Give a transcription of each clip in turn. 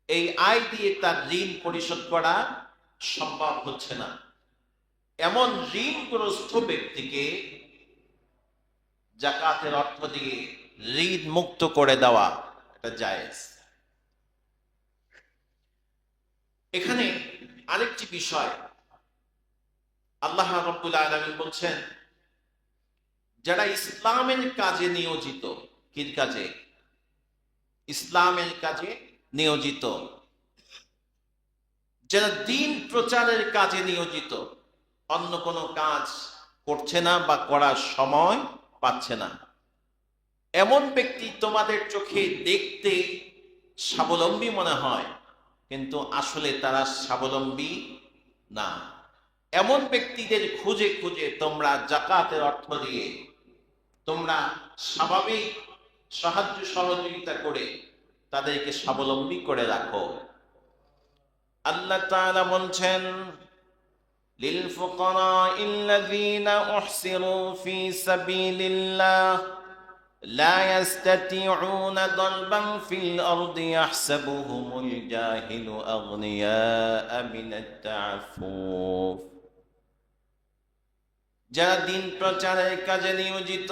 এই আয় দিয়ে তার ঋণ পরিশোধ করা সম্ভব হচ্ছে না, এমন ঋণগ্রস্ত ব্যক্তিকে জাকাতের অর্থ দিয়ে ঋণ মুক্ত করে দেওয়া এটা জায়েজ। এখানে আরেকটি বিষয় আল্লাহ রাব্বুল আলামিন বলছেন, যারা ইসলামের কাজে নিয়োজিত, কি কাজে? ইসলামের কাজে নিয়োজিত, যারা দ্বীন প্রচারের কাজে নিয়োজিত, অন্য কোনো কাজ করছে না বা করার সময় পাচ্ছে না, এমন ব্যক্তি তোমাদের চোখে দেখতে স্বাবলম্বী মনে হয়, কিন্তু আসলে তারা স্বাবলম্বী না। এমন ব্যক্তিদের খুঁজে খুঁজে তোমরা জাকাতের অর্থ দিয়ে তোমরা স্বাভাবিক সাহায্য সহযোগিতা করে তাদেরকে স্বাবলম্বী করে রাখো। আল্লাহ তাআলা বলছেন, লিল ফুকারাইল্লাযীনা উহসিরু ফি সাবিলিল্লাহ লা ইয়াস্তাতিউনা দারবান ফিল আরদি ইয়াহসাবুহুমুল জাহিলু আগনিয়া মিনাত তাআফফুফ। যারা দ্বীন প্রচারের কাজে নিয়োজিত,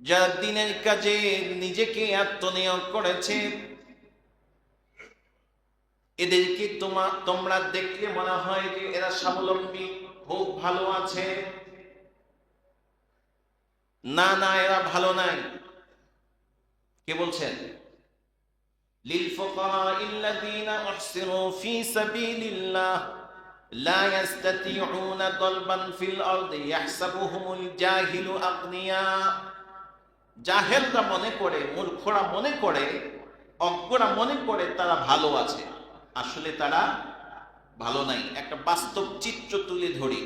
যারা দ্বীনের কাজে নিজেকে আত্মনিয়োগ করেছে, এদেরকে তোমরা দেখলে মনে হয় যে এরা স্বাবলম্বী, খুব ভালো আছে। না না, এরা ভালো নাই। কে বলছেন? লিল ফুকারাইল্লাযীনা উহসিরু ফি সাবিলিল্লাহ লা ইয়াস্তাতিউনা দারবান ফিল আরদি ইয়াহসাবুহুমুল জাহিলু আগনিয়া। জাহেলরা মনে করে, মূর্খরা মনে করে, অজ্ঞরা মনে করে তারা ভালো আছে, আসলে তারা ভালো নাই। একটা বাস্তব চিত্র তুলে ধরি।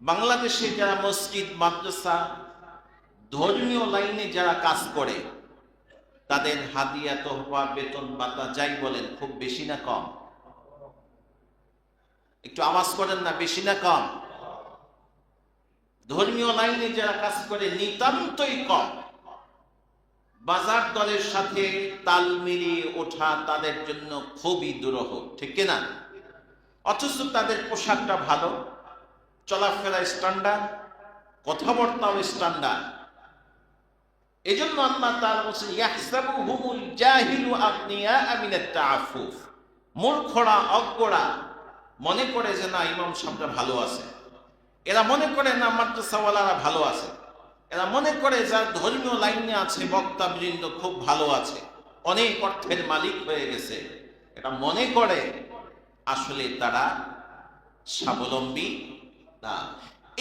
বাংলাদেশে যারা মসজিদ, মাদ্রাসা, ধর্মীয় লাইনে যারা কাজ করে, তাদের হাদিয়া, তোহফা, বেতন ভাতা যাই বলেন, খুব বেশি না কম? একটু আওয়াজ করেন না, বেশি না কম? ধর্মীয় লাইনে যারা কাজ করে নিতান্তই কম। বাজার দরের সাথে তাল মিলিয়ে ওঠা তাদের জন্য খুবই দুরূহ, ঠিক কিনা? অথচ তাদের পোশাকটা ভালো, চলাফেরা স্ট্যান্ডার্ড, কথাবার্তাও স্ট্যান্ডার্ড। এজন্য আল্লাহ তাআলা বলেছেন, ইয়াহসাবুহুমুল জাহিলু আগনিয়া মিনাত তাআফফুফ। মূর্খরা, অজ্ঞরা মনে করে যে না, ইমাম সাহেবরা ভালো আছে। এরা মনে করে না, মাদ্রাসাওয়ালারা ভালো আছে। এরা মনে করে যার ধর্মীয় লাইনে আছে, বক্তাবৃন্দ খুব ভালো আছে, অনেক অর্থের মালিক হয়ে গেছে। এটা মনে করে, আসলে তারা স্বাবলম্বী না।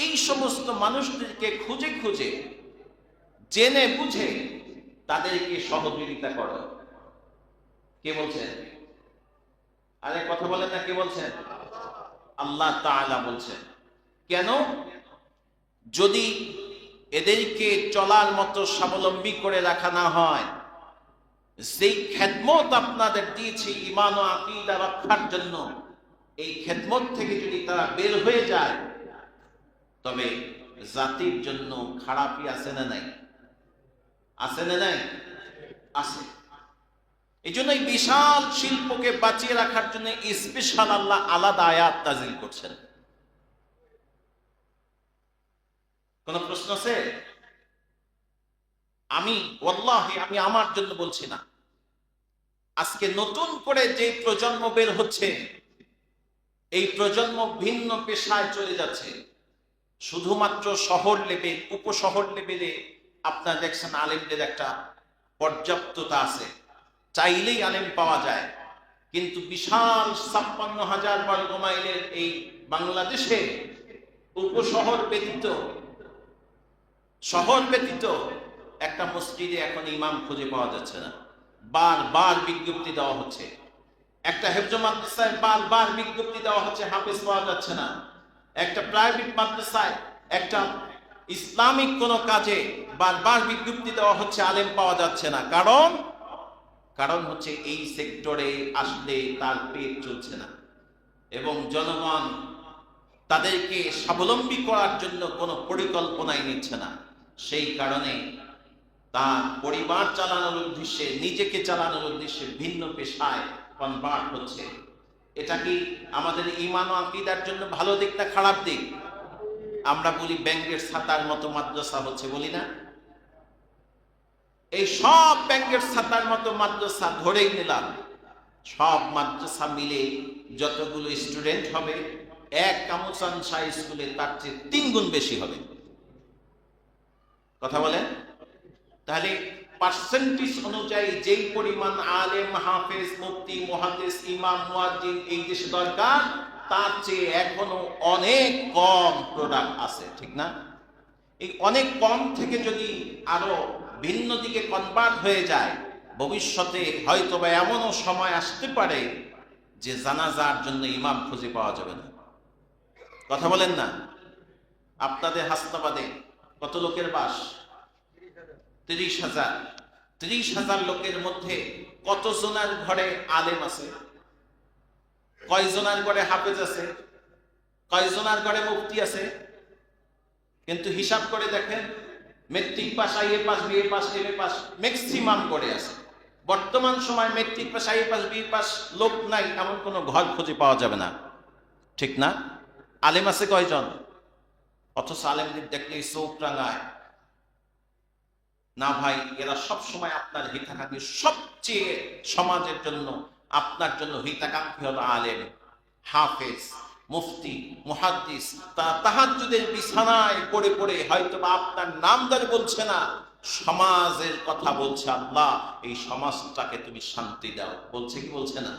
এই সমস্ত মানুষদেরকে খুঁজে খুঁজে, জেনে বুঝে তাদেরকে সহযোগিতা করো। কে বলছেন? আরে কথা বলেন না, কে বলছেন? আল্লাহ তাআলা বলছেন। কেন? যদি এদেরকে চলার মতো স্বাবলম্বী করে রাখা না হয়, যেই খেদমত আপনাদের দিয়েছি ঈমান ও আকীদা রক্ষার জন্য, এই খেদমত থেকে যদি তারা বের হয়ে যায়, তবে জাতির জন্য খারাপই আছে না নাই? আছে না নাই? আছে। এই জন্য এই বিশাল শিল্পকে বাঁচিয়ে রাখার জন্য স্পেশাল আল্লাহ আলাদা আয়াত নাযিল করছেন। কোন প্রশ্ন আছে? আমি ওয়াল্লাহি, আমি আমার জন্য বলছি না, আজকে নতুন করে যে প্রজন্ম বের হচ্ছে, এই প্রজন্ম ভিন্ন পেশায় চলে যাচ্ছে। শুধুমাত্র শহর লেভেল, উপশহর লেভেলে আপনার দেখছেন আলেমদের একটা পর্যাপ্ততা আছে, চাইলেই আলেম পাওয়া যায়। কিন্তু বিশাল 56,000 বর্গ মাইলের এই বাংলাদেশে উপশহর ব্যতীত, শহর ব্যতীত একটা মসজিদে এখন ইমাম খুঁজে পাওয়া যাচ্ছে না। বারবার বিজ্ঞপ্তি দেওয়া হচ্ছে। একটা হেফজ মাদ্রাসায় বারবার বিজ্ঞপ্তি দেওয়া হচ্ছে, হাফেজ পাওয়া যাচ্ছে না। একটা প্রাইভেট মাদ্রাসায়, একটা ইসলামিক কোনো কাজে বারবার বিজ্ঞপ্তি দেওয়া হচ্ছে, আলেম পাওয়া যাচ্ছে না। কারণ হচ্ছে এই সেক্টরে আসলে তার পেট চলছে না, এবং জনগণ তাদেরকে স্বাবলম্বী করার জন্য কোনো পরিকল্পনাই নিচ্ছে না। সেই কারণে তার পরিবার চালানোর উদ্দেশ্যে, নিজেকে চালানোর উদ্দেশ্যে ভিন্ন পেশায় কনভার্ট হচ্ছে। এটা কি আমাদের ঈমান ও আকীদার জন্য ভালো দিক না খারাপ দিক? আমরা বলি ব্যাংকের ছাতার মতো মাদ্রাসা হচ্ছে, বলি না? এই সব ব্যাংকের ছাতার মতো মাদ্রাসা ধরেই নিলাম, সব মাদ্রাসা মিলে যতগুলো স্টুডেন্ট হবে, এক কামুসান শাহ স্কুলে তার চেয়ে 3 গুণ বেশি হবে। কথা বলেন? তাহলে পার্সেন্টেজ অনুযায়ী যেই পরিমাণ আলেম, হাফেজ, মুফতি, মুহাদ্দিস, ইমাম, মুয়াজ্জিন এই দেশে দরকার, তার চেয়ে এখনো অনেক কম প্রোডাক্ট আছে, ঠিক না? এই অনেক কম থেকে যদি আরো ভিন্ন দিকে কনভার্ট হয়ে যায়, ভবিষ্যতে হয়তো বা এমনও সময় আসতে পারে যে জানাজার জন্য ইমাম খুঁজে পাওয়া যাবে না। কথা বলেন না? আপনাদের হাসনাবাদে কত লোকের বাস? 30,000। 30,000 লোকের মধ্যে কতজনের ঘরে আলেম আছে? কয়জনের ঘরে হাফেজ আছে? কয়জনের ঘরে মুফতি আছে? কিন্তু হিসাব করে দেখেন, matric pass, IA pass, BA pass, MA pass maximum করে আছে। বর্তমান সময় matric pass, IA pass, BA pass লোক নাই এমন কোনো ঘর খুঁজে পাওয়া যাবে না, ঠিক না? আলেম আছে কয়জন? অথচ আলেমদের দেখলে চোখ রাঙায় না। ভাই, এরা সব সময় আপনার হিতাকাঙ্ক্ষী, সবচেয়ে সমাজের জন্য আপনার জন্য হিতাকাঙ্ক্ষী হলো আলেম, হাফেজ, মুফতি, মুহাদ্দিস। তারা তাহাজ্জুদের বিছানায় পড়ে পড়ে হয়তো বা আপনার নাম ধরে বলছে না, সমাজের কথা বলছে, আল্লাহ এই সমাজটাকে তুমি শান্তি দাও, বলছে কি বলছে না?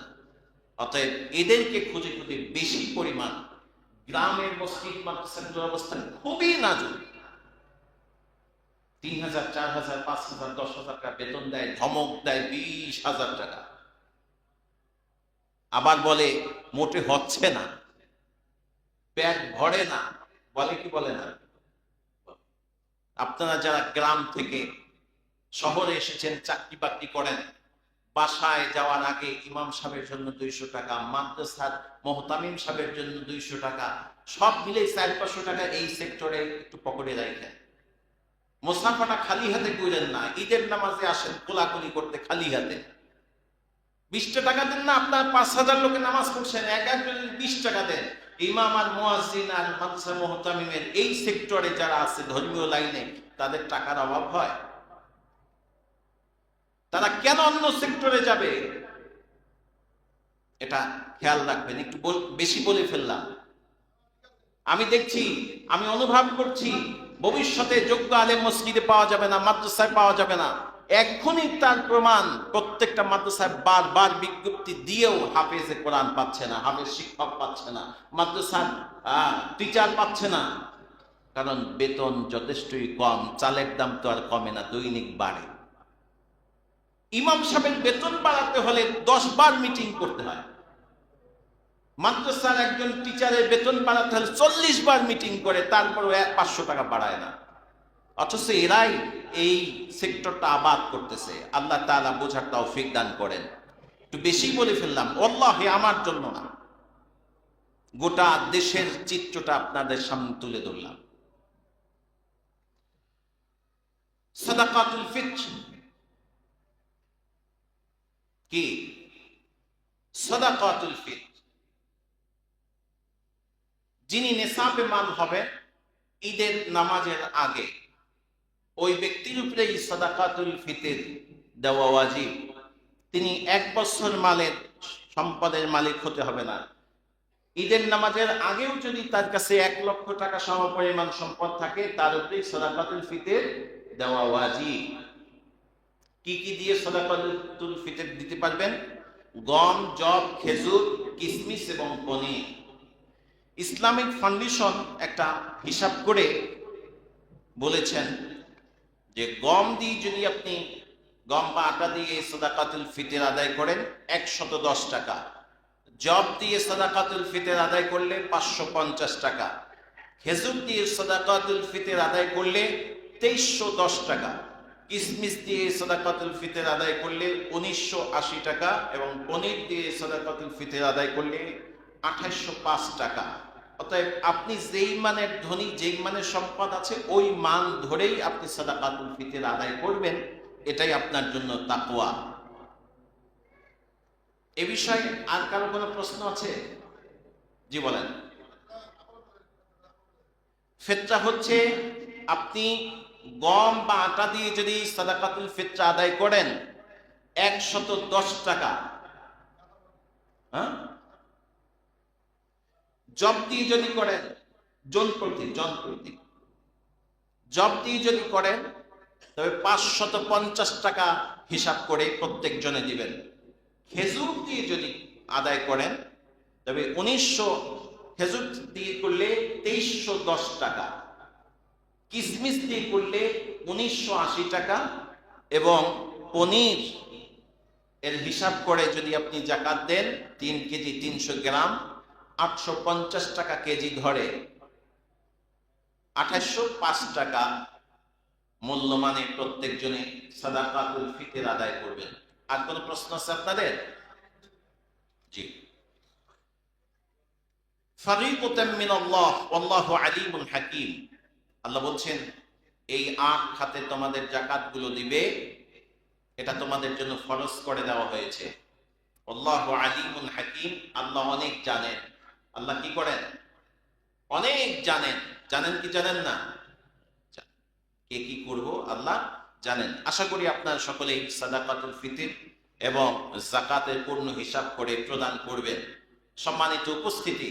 অতএব এদেরকে খুঁজে খুঁজে বেশি পরিমাণ গ্রামের মসজিদ মাদ্রাসার অবস্থা খুবই নাজুক। 3,000, 4,000, 5,000, 10,000 টাকা বেতন দেয়, ধমক দেয় 20,000 টাকা। আবার বলে মোটে হচ্ছে না, পেট ভরে না, বলে কি বলে না? আপনারা যারা গ্রাম থেকে শহরে এসেছেন, চাকরি বাকরি করেন, বাসায় যাওয়ার আগে ইমাম সাহেবের জন্য 200 টাকা, মাদ্রাসার মুহতামিম সাহেবের জন্য 200 টাকা, সব মিলে 400-500 টাকা এই সেক্টরে একটু পকেটে রাখেন। মুসাফাটা খালি হাতে কইলেন না। ঈদের নামাজে আসেন কোলাকুলি করতে খালি হাতে, 20 টাকা দেন না। আপনার 5,000 লোকে নামাজ পড়ছেন, এক একজনের 20 টাকা দেন। ইমাম আর মুয়াজ্জিন আর মাদ্রাসা মুহতামিমের এই সেক্টরে যারা আছে ধর্মীয় লাইনে, তাদের টাকার অভাব হয়? তারা কেন অন্য সেক্টরে যাবে? এটা খেয়াল রাখবেন। একটু বেশি বলে ফেললাম। আমি দেখছি, আমি অনুভব করছি, ভবিষ্যতে যোগ্য আলেম মসজিদে পাওয়া যাবে না, মাদ্রাসায় পাওয়া যাবে না। এখনই তার প্রমাণ। প্রত্যেকটা মাদ্রাসায় বারবার বিজ্ঞপ্তি দিয়েও হাফেজে কোরআন পাচ্ছে না, হাফেজ শিক্ষক পাচ্ছে না, মাদ্রাসার টিচার পাচ্ছে না। কারণ বেতন যথেষ্টই কম, চালের দাম তো আর কমে না, দৈনিক বাড়ে। ইমাম সাহেবের বেতন বাড়াতে হলে 10 বার মিটিং করতে হয়। মাদ্রাসার একজন টিচারের বেতন বাড়াতে হলে 40 বার মিটিং করে, তারপরও 500 টাকা বাড়ায় না। অথচ এরাই এই সেক্টরটা আবাদ করতেছে। আল্লাহ তাআলা বোঝার তৌফিক দান করেন। একটু বেশি বলে ফেললাম, আল্লাহে আমার জন্য না, গোটা দেশের চিত্রটা আপনাদের সামনে তুলে ধরলাম। সাদাকাতুল ফিতর কি? সাদাকাতুল ফিতর, যিনি নেশাবে মাল হবে ঈদের নামাজের আগে, ওই ব্যক্তির উপরে সাদাকাতুল ফিতর দেওয়া ওয়াজিব। তিনি 1 বছর মালের সম্পদের মালিক হতে হবে না। ঈদের নামাজের আগেও যদি তার কাছে 1 লক্ষ টাকা সমপরিমাণ সম্পদ থাকে, তার উপরে সাদাকাতুল ফিতর দেওয়া ওয়াজিব। কি কি দিয়ে সাদাকাতুল ফিতর দিতে পারবেন? গম, জব, খেজুর, কিশমিশ এবং পনির। ইসলামিক ফাউন্ডেশন একটা হিসাব করে বলেছেন যে গম দিয়ে যদি আপনি গম বা আটা দিয়ে সাদাকাতুল ফিতর আদায় করেন 110 টাকা, জব দিয়ে সাদাকাতুল ফিতর আদায় করলে 550 টাকা, খেজুর দিয়ে সাদাকাতুল ফিতর আদায় করলে 2310 টাকা, কিশমিশ দিয়ে সাদাকাতুল ফিতর আদায় করলে 1980 টাকা এবং পনির দিয়ে সাদাকাতুল ফিতর আদায় করলে 2805 টাকা। অতএব আপনি যেই মানের ধনী, যেই মানের সম্পদ আছে, ওই মান ধরেই আপনি সাদাকাতুল ফিতর আদায় করবেন। এটাই আপনার জন্য তাকওয়া। এ বিষয়ে আর কারো কোনো প্রশ্ন আছে? জি বলেন। ফিতরা হচ্ছে আপনি গম বা আটা দিয়ে যদি সাদাকাতুল ফিতরা আদায় করেন 110 টাকা, হ্যাঁ, জব দিয়ে যদি করেন, জন প্রতি জব দিয়ে যদি করেন তবে 550 টাকা হিসাব করে প্রত্যেক জনে দিবেন। খেজুর দিয়ে যদি আদায় করেন তবে 1900, খেজুর দিয়ে করলে 2310 টাকা, কিসমিস দিয়ে করলে 1980 টাকা, এবং পনির এর হিসাব করে যদি আপনি যাকাত দেন 3 কেজি 300 গ্রাম 850 টাকা কেজি ধরে 2805 টাকা মূল্যমানে প্রত্যেক জনে সাদাকাতুল ফিতর আদায় করবেন। আর কোন প্রশ্ন আছে আপনাদের? জি। ফারিদাতাম মিনাল্লাহ ওয়াল্লাহু আলিমুন হাকীম। আল্লাহ বলছেন এই 8 খাতে তোমাদের যাকাতগুলো দিবে, এটা তোমাদের জন্য ফরজ করে দেওয়া হয়েছে। আল্লাহু আলিমুন হাকীম, আল্লাহ অনেক জানেন। আল্লাহ কি করেন? অনেক জানেন। জানেন কি জানেন না? কে কি করব আল্লাহ জানেন। আশা করি আপনারা সকলেই সাদাকাতুল ফিতর এবং যাকাতের পূর্ণ হিসাব করে প্রদান করবেন। সম্মানিত উপস্থিতি,